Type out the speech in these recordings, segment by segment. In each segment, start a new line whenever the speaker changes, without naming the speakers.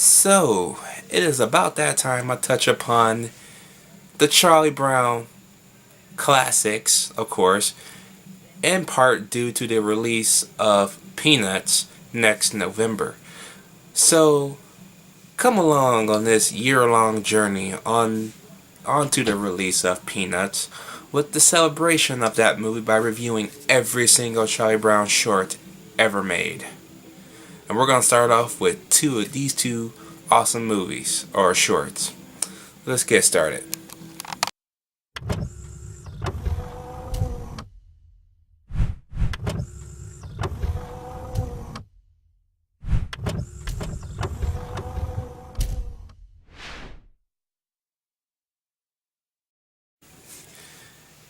So, it is about that time I touch upon the Charlie Brown classics, of course, in part due to the release of Peanuts next November. So, come along on this year-long journey onto the release of Peanuts with the celebration of that movie by reviewing every single Charlie Brown short ever made. And we're going to start off with these two awesome movies, or shorts. Let's get started.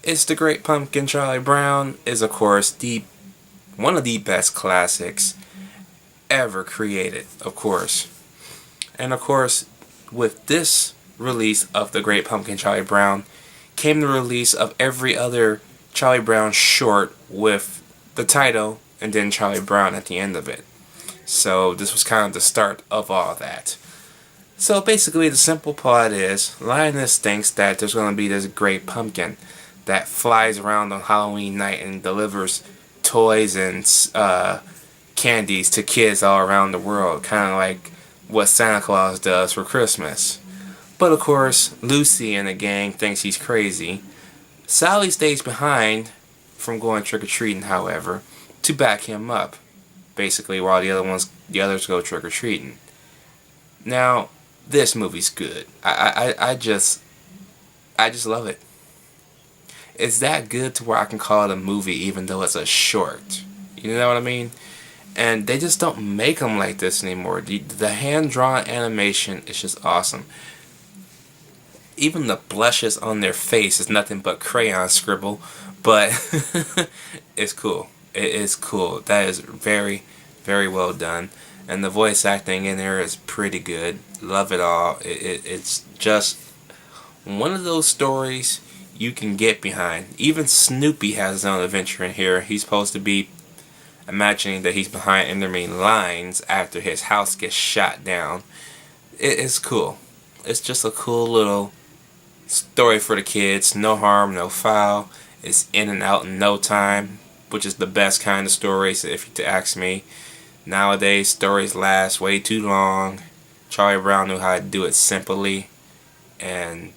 It's the Great Pumpkin. Charlie Brown is, of course, one of the best classics ever created, of course. And of course, with this release of the Great Pumpkin Charlie Brown came the release of every other Charlie Brown short with the title and then Charlie Brown at the end of it. So this was kind of the start of all that. So basically the simple plot is Linus thinks that there's going to be this great pumpkin that flies around on Halloween night and delivers toys and candies to kids all around the world, kind of like what Santa Claus does for Christmas. But of course, Lucy and the gang thinks he's crazy. Sally stays behind from going trick-or-treating, however, to back him up, basically while the others go trick-or-treating. Now, this movie's good. I just love it. It's that good to where I can call it a movie even though it's a short. You know what I mean? And they just don't make them like this anymore. The hand-drawn animation is just awesome. Even the blushes on their face is nothing but crayon scribble, but it's cool. It is cool. That is very, very well done. And the voice acting in there is pretty good. Love it all. It's just one of those stories you can get behind. Even Snoopy has his own adventure in here. He's supposed to be imagining that he's behind enemy lines after his house gets shot down. It's cool. It's just a cool little story for the kids. No harm, no foul. It's in and out in no time, which is the best kind of stories if you ask me. Nowadays, stories last way too long. Charlie Brown knew how to do it simply, and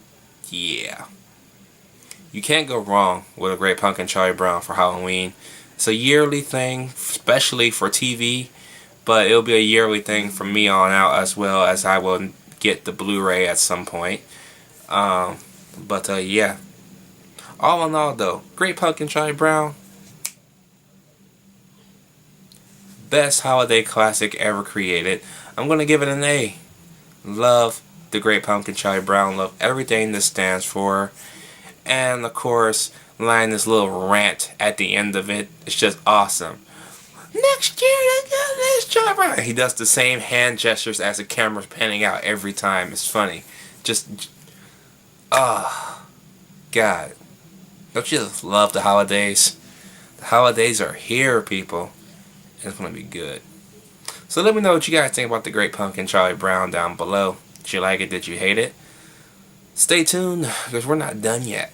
yeah. You can't go wrong with a Great Pumpkin Charlie Brown for Halloween. It's a yearly thing, especially for TV, but it'll be a yearly thing from me on out, as well as I will get the Blu-ray at some point. Yeah. All in all, though, Great Pumpkin Charlie Brown, best holiday classic ever created. I'm going to give it an A. Love the Great Pumpkin Charlie Brown. Love everything this stands for. And of course, Linus' little rant at the end of it. It's just awesome. Next year, let's Charlie Brown. He does the same hand gestures as the camera's panning out every time. It's funny. God. Don't you just love the holidays? The holidays are here, people. It's going to be good. So let me know what you guys think about the Great Pumpkin Charlie Brown down below. Did you like it? Did you hate it? Stay tuned, because we're not done yet.